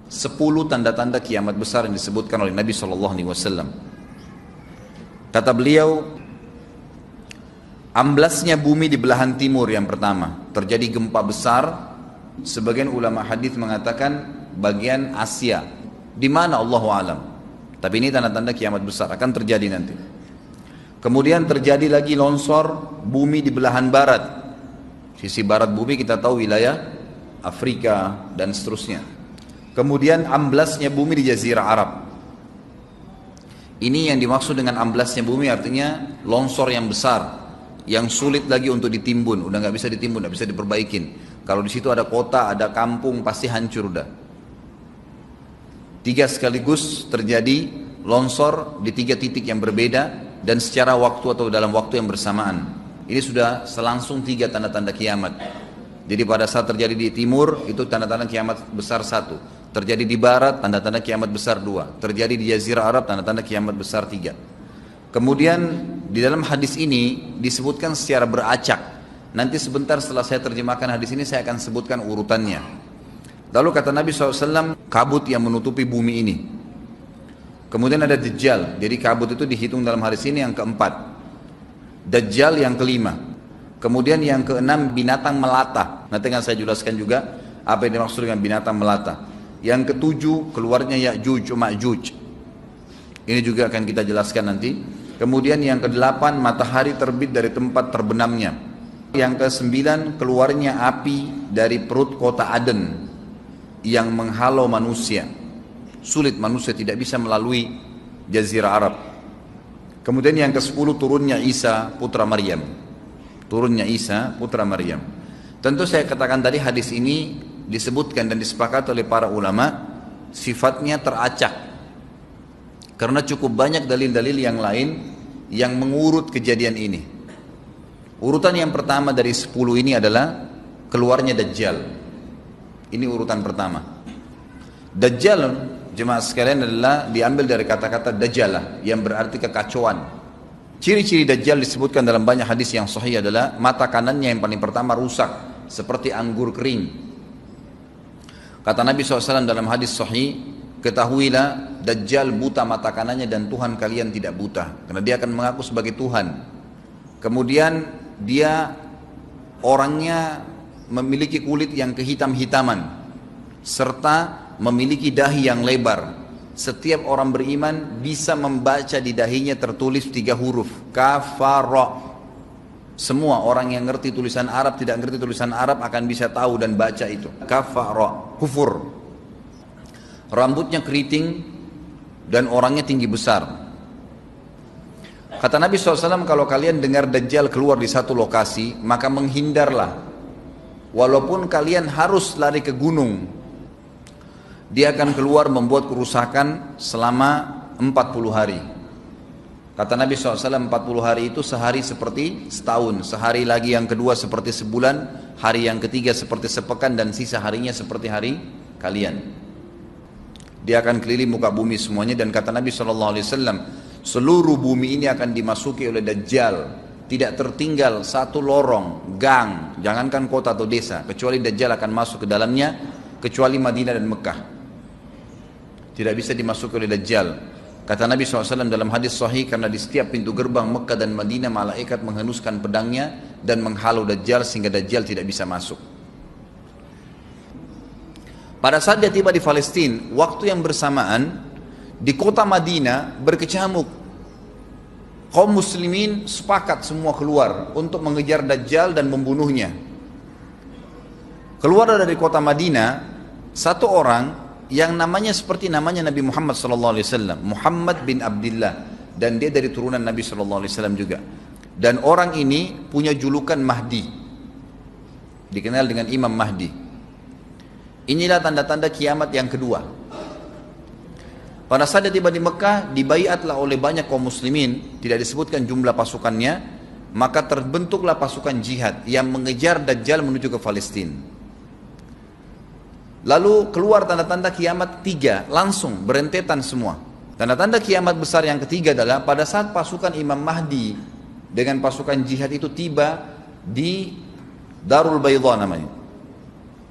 10 tanda-tanda kiamat besar yang disebutkan oleh Nabi SAW. Kata beliau, amblasnya bumi di belahan timur yang pertama, terjadi gempa besar. Sebagian ulama hadis mengatakan bagian Asia, di mana Allahu alam. Tapi ini tanda-tanda kiamat besar akan terjadi nanti. Kemudian terjadi lagi longsor bumi di belahan barat. Sisi barat bumi kita tahu wilayah Afrika dan seterusnya. Kemudian amblasnya bumi di Jazirah Arab. Ini yang dimaksud dengan amblasnya bumi, artinya longsor yang besar, yang sulit lagi untuk ditimbun, udah nggak bisa ditimbun, nggak bisa diperbaikin. Kalau di situ ada kota, ada kampung, pasti hancur udah. 3 sekaligus terjadi longsor di 3 titik yang berbeda dan secara waktu atau dalam waktu yang bersamaan. Ini sudah selangsung 3 tanda-tanda kiamat. Jadi pada saat terjadi di timur itu tanda-tanda kiamat besar 1. Terjadi di barat, tanda-tanda kiamat besar 2. Terjadi di Jazirah Arab, tanda-tanda kiamat besar 3. Kemudian di dalam hadis ini disebutkan secara beracak. Nanti sebentar setelah saya terjemahkan hadis ini saya akan sebutkan urutannya. Lalu kata Nabi SAW, kabut yang menutupi bumi ini. Kemudian ada Dajjal. Jadi kabut itu dihitung dalam hadis ini yang keempat. Dajjal yang kelima. Kemudian yang keenam binatang melata. Nanti akan saya jelaskan juga apa yang dimaksud dengan binatang melata. Yang ketujuh keluarnya Ya'juj Ma'juj. Ini juga akan kita jelaskan nanti. Kemudian yang kedelapan matahari terbit dari tempat terbenamnya. Yang kesembilan keluarnya api dari perut kota Aden yang menghalau manusia. Sulit, manusia tidak bisa melalui Jazirah Arab. Kemudian yang ke-10 turunnya Isa putra Maryam. Turunnya Isa putra Maryam. Tentu saya katakan tadi hadis ini disebutkan dan disepakati oleh para ulama sifatnya teracak. Karena cukup banyak dalil-dalil yang lain yang mengurut kejadian ini. Urutan yang pertama dari 10 ini adalah keluarnya Dajjal. Ini urutan pertama. Dajjal, jemaah sekalian, adalah diambil dari kata-kata Dajjalah yang berarti kekacauan. Ciri-ciri Dajjal disebutkan dalam banyak hadis yang sahih adalah mata kanannya yang paling pertama rusak seperti anggur kering. Kata Nabi SAW dalam hadis sahih, ketahuilah Dajjal buta mata kanannya dan Tuhan kalian tidak buta, karena dia akan mengaku sebagai Tuhan. Kemudian dia orangnya memiliki kulit yang kehitam-hitaman serta memiliki dahi yang lebar. Setiap orang beriman bisa membaca di dahinya tertulis 3 huruf kafara. Semua orang yang ngerti tulisan Arab, tidak ngerti tulisan Arab akan bisa tahu dan baca itu. Kafara, kufur. Rambutnya keriting dan orangnya tinggi besar. Kata Nabi SAW, kalau kalian dengar Dajjal keluar di satu lokasi, maka menghindarlah. Walaupun kalian harus lari ke gunung, dia akan keluar membuat kerusakan selama 40 hari. Kata Nabi SAW, 40 hari itu sehari seperti setahun, sehari lagi yang kedua seperti sebulan, hari yang ketiga seperti sepekan, dan sisa harinya seperti hari kalian. Dia akan keliling muka bumi semuanya, dan kata Nabi SAW, seluruh bumi ini akan dimasuki oleh Dajjal. Tidak tertinggal satu lorong, gang, jangankan kota atau desa, kecuali Dajjal akan masuk ke dalamnya, kecuali Madinah dan Mekah. Tidak bisa dimasuki oleh Dajjal. Kata Nabi SAW dalam hadis sahih, karena di setiap pintu gerbang Mekah dan Madinah malaikat menghenuskan pedangnya dan menghalau Dajjal sehingga Dajjal tidak bisa masuk. Pada saat dia tiba di Palestina, waktu yang bersamaan di kota Madinah berkecamuk. Kaum muslimin sepakat semua keluar untuk mengejar Dajjal dan membunuhnya. Keluar dari kota Madinah satu orang yang namanya seperti namanya Nabi Muhammad SAW, Muhammad bin Abdullah, dan dia dari turunan Nabi SAW juga. Dan orang ini punya julukan Mahdi, dikenal dengan Imam Mahdi. Inilah tanda-tanda kiamat yang kedua. Pada saat dia tiba di Mekah, dibaiatlah oleh banyak kaum muslimin, tidak disebutkan jumlah pasukannya, maka terbentuklah pasukan jihad yang mengejar Dajjal menuju ke Palestina. Lalu keluar tanda-tanda kiamat 3, langsung berentetan semua. Tanda-tanda kiamat besar yang ketiga adalah pada saat pasukan Imam Mahdi dengan pasukan jihad itu tiba di Darul Baydha namanya.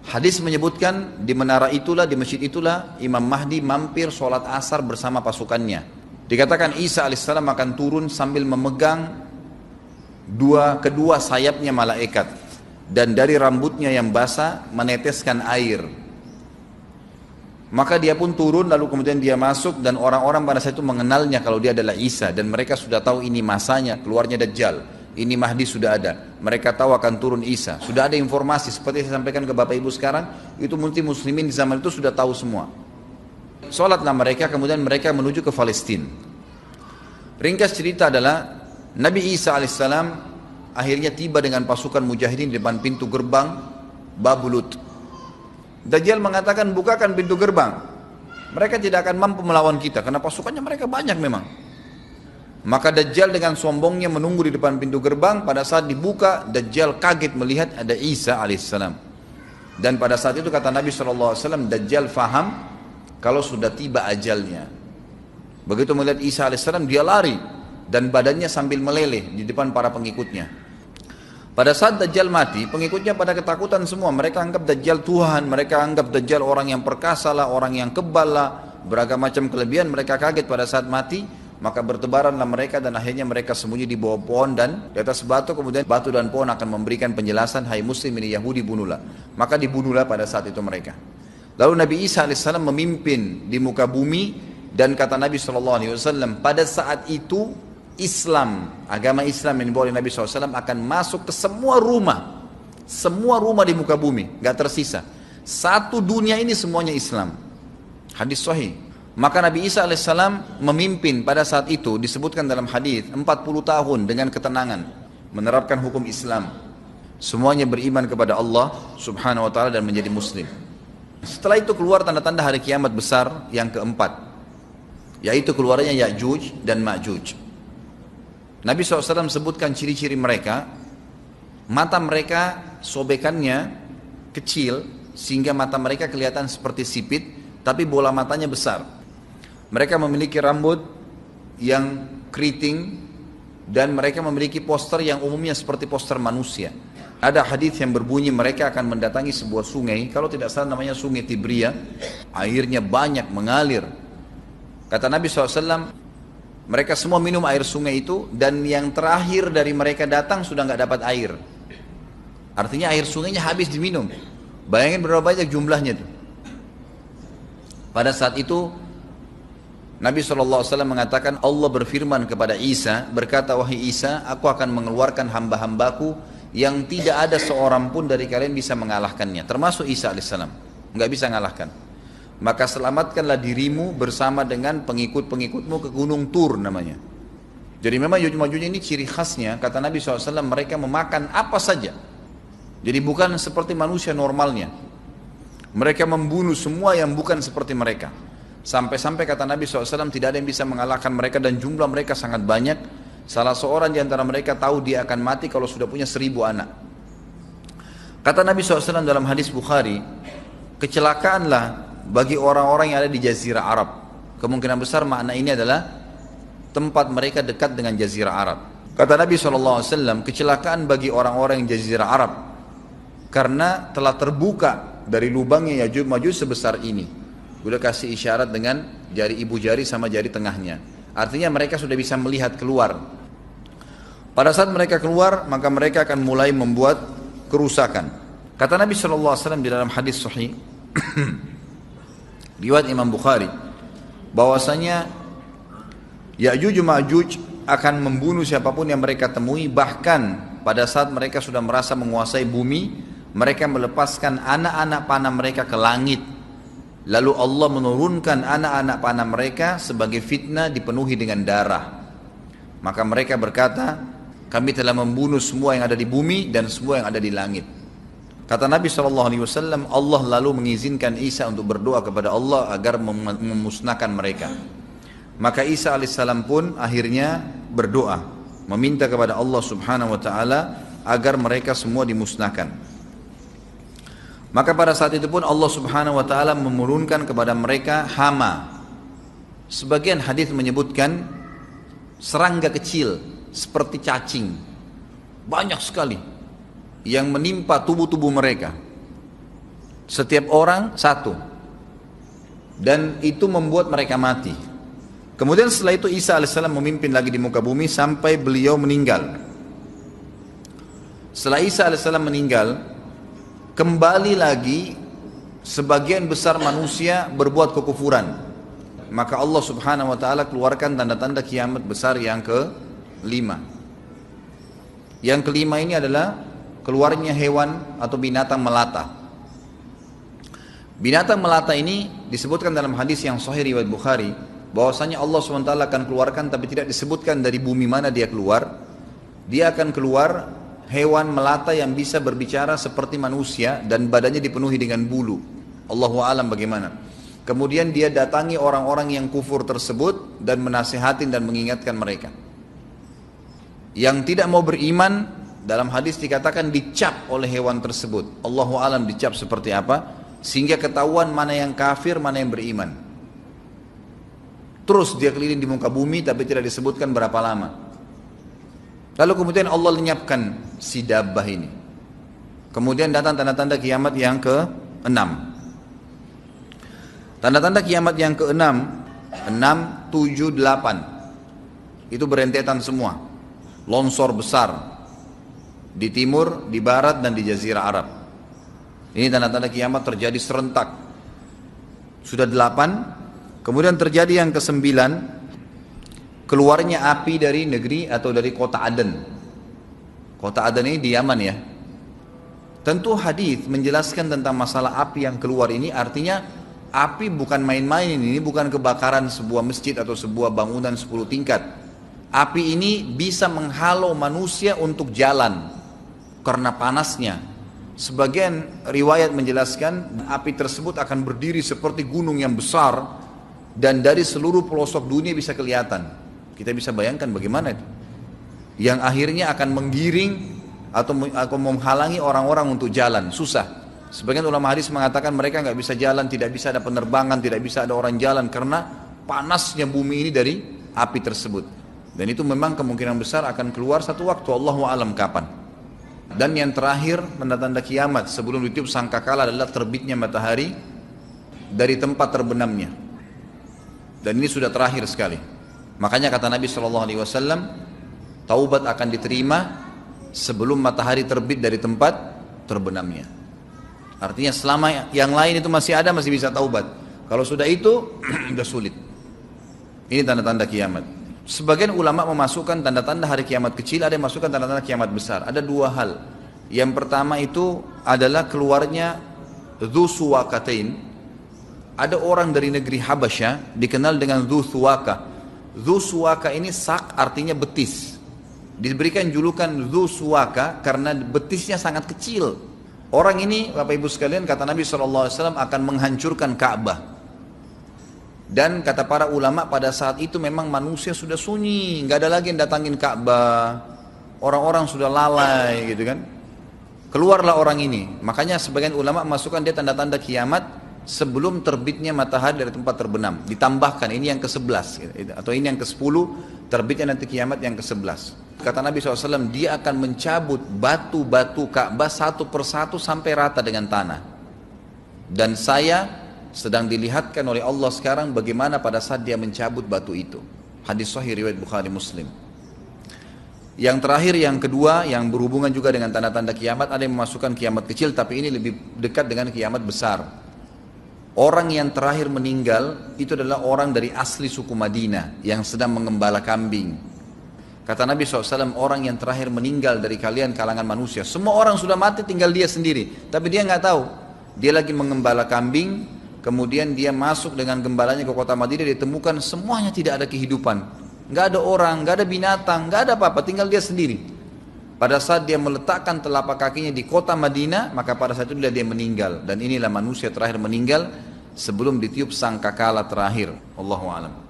Hadis menyebutkan di menara itulah, di masjid itulah Imam Mahdi mampir sholat asar bersama pasukannya. Dikatakan Isa alaihissalam akan turun sambil memegang kedua sayapnya malaikat, dan dari rambutnya yang basah meneteskan air. Maka dia pun turun, lalu kemudian dia masuk, dan orang-orang pada saat itu mengenalnya kalau dia adalah Isa, dan mereka sudah tahu ini masanya keluarnya Dajjal, ini Mahdi sudah ada, mereka tahu akan turun Isa, sudah ada informasi seperti saya sampaikan ke Bapak Ibu sekarang, itu muslimin di zaman itu sudah tahu semua. Sholatlah mereka, kemudian mereka menuju ke Palestina. Ringkas cerita adalah Nabi Isa alaihissalam akhirnya tiba dengan pasukan mujahidin di depan pintu gerbang Babulut. Dajjal mengatakan, bukakan pintu gerbang, mereka tidak akan mampu melawan kita karena pasukannya mereka banyak memang. Maka Dajjal dengan sombongnya menunggu di depan pintu gerbang. Pada saat dibuka, Dajjal kaget melihat ada Isa alaihissalam. Dan pada saat itu kata Nabi SAW, Dajjal faham kalau sudah tiba ajalnya. Begitu melihat Isa alaihissalam, dia lari dan badannya sambil meleleh di depan para pengikutnya. Pada saat Dajjal mati, pengikutnya pada ketakutan semua. Mereka anggap Dajjal Tuhan, mereka anggap Dajjal orang yang perkasa lah, orang yang kebal lah, beragam macam kelebihan. Mereka kaget pada saat mati. Maka bertebaranlah mereka dan akhirnya mereka sembunyi di bawah pohon dan di atas batu. Kemudian batu dan pohon akan memberikan penjelasan, hai muslim ini Yahudi, bunuhlah. Maka dibunuhlah pada saat itu mereka. Lalu Nabi Isa AS memimpin di muka bumi. Dan kata Nabi SAW, pada saat itu Islam, agama Islam yang dibawa oleh Nabi SAW akan masuk ke semua rumah. Semua rumah di muka bumi, gak tersisa. Satu dunia ini semuanya Islam. Hadis sahih. Maka Nabi Isa alaihissalam memimpin pada saat itu, disebutkan dalam hadis 40 tahun dengan ketenangan menerapkan hukum Islam. Semuanya beriman kepada Allah subhanahu wa ta'ala dan menjadi muslim. Setelah itu keluar tanda-tanda hari kiamat besar yang keempat, yaitu keluarnya Ya'juj dan Ma'juj. Nabi SAW sebutkan ciri-ciri mereka. Mata mereka sobekannya kecil sehingga mata mereka kelihatan seperti sipit, tapi bola matanya besar. Mereka memiliki rambut yang keriting dan mereka memiliki poster yang umumnya seperti poster manusia. Ada hadis yang berbunyi mereka akan mendatangi sebuah sungai, kalau tidak salah namanya sungai Tibria, airnya banyak mengalir. Kata Nabi SAW, mereka semua minum air sungai itu, dan yang terakhir dari mereka datang sudah nggak dapat air. Artinya air sungainya habis diminum. Bayangin berapa banyak jumlahnya itu. Pada saat itu Nabi SAW mengatakan, Allah berfirman kepada Isa, berkata, wahai Isa, aku akan mengeluarkan hamba-hambaku yang tidak ada seorang pun dari kalian bisa mengalahkannya, termasuk Isa AS, nggak bisa mengalahkan. Maka selamatkanlah dirimu bersama dengan pengikut-pengikutmu ke Gunung Tur namanya. Jadi memang Ya'juj ini ciri khasnya, kata Nabi SAW, mereka memakan apa saja. Jadi bukan seperti manusia normalnya. Mereka membunuh semua yang bukan seperti mereka. Sampai-sampai kata Nabi SAW tidak ada yang bisa mengalahkan mereka dan jumlah mereka sangat banyak. Salah seorang di antara mereka tahu dia akan mati kalau sudah punya 1000 anak. Kata Nabi SAW dalam hadis Bukhari, kecelakaanlah bagi orang-orang yang ada di Jazirah Arab. Kemungkinan besar makna ini adalah tempat mereka dekat dengan Jazirah Arab. Kata Nabi SAW, kecelakaan bagi orang-orang yang Jazirah Arab karena telah terbuka dari lubangnya Ya'juj Ma'juj sebesar ini. Udah kasih isyarat dengan jari ibu jari sama jari tengahnya. Artinya mereka sudah bisa melihat keluar. Pada saat mereka keluar, maka mereka akan mulai membuat kerusakan. Kata Nabi SAW di dalam hadis sahih riwayat Imam Bukhari, bahwasanya Ya'juj Ma'juj akan membunuh siapapun yang mereka temui. Bahkan pada saat mereka sudah merasa menguasai bumi, mereka melepaskan anak-anak panah mereka ke langit. Lalu Allah menurunkan anak-anak panah mereka sebagai fitnah dipenuhi dengan darah. Maka mereka berkata, kami telah membunuh semua yang ada di bumi dan semua yang ada di langit. Kata Nabi SAW, Allah lalu mengizinkan Isa untuk berdoa kepada Allah agar memusnahkan mereka. Maka Isa alaihissalam pun akhirnya berdoa, meminta kepada Allah subhanahu wa ta'ala agar mereka semua dimusnahkan. Maka pada saat itu pun Allah subhanahu wa ta'ala menurunkan kepada mereka hama. Sebagian hadis menyebutkan serangga kecil seperti cacing, banyak sekali yang menimpa tubuh-tubuh mereka. Setiap orang satu. Dan itu membuat mereka mati. Kemudian setelah itu Isa alaihissalam memimpin lagi di muka bumi sampai beliau meninggal. Setelah Isa alaihissalam meninggal, kembali lagi sebagian besar manusia berbuat kekufuran. Maka Allah subhanahu wa ta'ala keluarkan tanda-tanda kiamat besar yang kelima. Yang kelima ini adalah keluarnya hewan atau binatang melata. Binatang melata ini disebutkan dalam hadis yang sahih riwayat Bukhari, bahwasanya Allah SWT akan keluarkan, tapi tidak disebutkan dari bumi mana dia keluar. Dia akan keluar hewan melata yang bisa berbicara seperti manusia dan badannya dipenuhi dengan bulu. Allahu a'lam bagaimana. Kemudian dia datangi orang-orang yang kufur tersebut dan menasihatin dan mengingatkan mereka. Yang tidak mau beriman, dalam hadis dikatakan dicap oleh hewan tersebut. Allahu a'lam dicap seperti apa, sehingga ketahuan mana yang kafir, mana yang beriman. Terus dia keliling di muka bumi tapi tidak disebutkan berapa lama. Lalu kemudian Allah lenyapkan si dabbah ini. Kemudian datang tanda-tanda kiamat yang ke-6. Tanda-tanda kiamat yang ke-6, 6, 7, 8. Itu berentetan semua. Longsor besar di timur, di barat dan di jazirah Arab. Ini tanda-tanda kiamat terjadi serentak. Sudah 8. Kemudian terjadi yang ke-9, keluarnya api dari negeri atau dari kota Aden. Kota Aden ini di Yaman ya. Tentu hadis menjelaskan tentang masalah api yang keluar ini, artinya api bukan main-main, ini bukan kebakaran sebuah masjid atau sebuah bangunan 10 tingkat. Api ini bisa menghalau manusia untuk jalan karena panasnya. Sebagian riwayat menjelaskan api tersebut akan berdiri seperti gunung yang besar dan dari seluruh pelosok dunia bisa kelihatan. Kita bisa bayangkan bagaimana itu. Yang akhirnya akan menggiring atau menghalangi orang-orang untuk jalan, susah. Sebagian ulama hadis mengatakan mereka nggak bisa jalan, tidak bisa ada penerbangan, tidak bisa ada orang jalan karena panasnya bumi ini dari api tersebut. Dan itu memang kemungkinan besar akan keluar satu waktu, Allahu a'lam kapan. Dan yang terakhir, tanda-tanda kiamat sebelum ditiup sangkakala adalah terbitnya matahari dari tempat terbenamnya. Dan ini sudah terakhir sekali. Makanya kata Nabi SAW, taubat akan diterima sebelum matahari terbit dari tempat terbenamnya. Artinya selama yang lain itu masih ada, masih bisa taubat. Kalau sudah itu, sudah sulit. Ini tanda-tanda kiamat. Sebagian ulama memasukkan tanda-tanda hari kiamat kecil, ada yang masukkan tanda-tanda kiamat besar. Ada dua hal. Yang pertama itu adalah keluarnya Dzu Suwakatain. Ada orang dari negeri Habasyah dikenal dengan Dzu Suwaka. Dzu Suwaka ini sak artinya betis. Diberikan julukan Dzu Suwaka karena betisnya sangat kecil. Orang ini, Bapak Ibu sekalian, kata Nabi SAW akan menghancurkan Ka'bah. Dan kata para ulama pada saat itu memang manusia sudah sunyi, nggak ada lagi yang datangin Ka'bah. Orang-orang sudah lalai gitu kan. Keluarlah orang ini. Makanya sebagian ulama masukkan dia tanda-tanda kiamat sebelum terbitnya matahari dari tempat terbenam. Ditambahkan ini yang ke-11 gitu. Atau ini yang ke-10, terbitnya nanti kiamat yang ke-11. Kata Nabi SAW, dia akan mencabut batu-batu Ka'bah satu persatu sampai rata dengan tanah. Dan saya sedang dilihatkan oleh Allah sekarang bagaimana pada saat dia mencabut batu itu. Hadis sahih riwayat Bukhari Muslim. Yang terakhir, yang kedua, yang berhubungan juga dengan tanda-tanda kiamat, ada yang memasukkan kiamat kecil, tapi ini lebih dekat dengan kiamat besar. Orang yang terakhir meninggal itu adalah orang dari asli suku Madinah yang sedang mengembala kambing. Kata Nabi SAW, orang yang terakhir meninggal dari kalian kalangan manusia, semua orang sudah mati, tinggal dia sendiri, tapi dia nggak tahu. Dia lagi mengembala kambing, kemudian dia masuk dengan gembalanya ke kota Madinah, ditemukan semuanya tidak ada kehidupan, nggak ada orang, nggak ada binatang, nggak ada apa-apa, tinggal dia sendiri. Pada saat dia meletakkan telapak kakinya di kota Madinah, maka pada saat itu dia meninggal. Dan inilah manusia terakhir meninggal sebelum ditiup sangkakala terakhir. Allahu a'lam.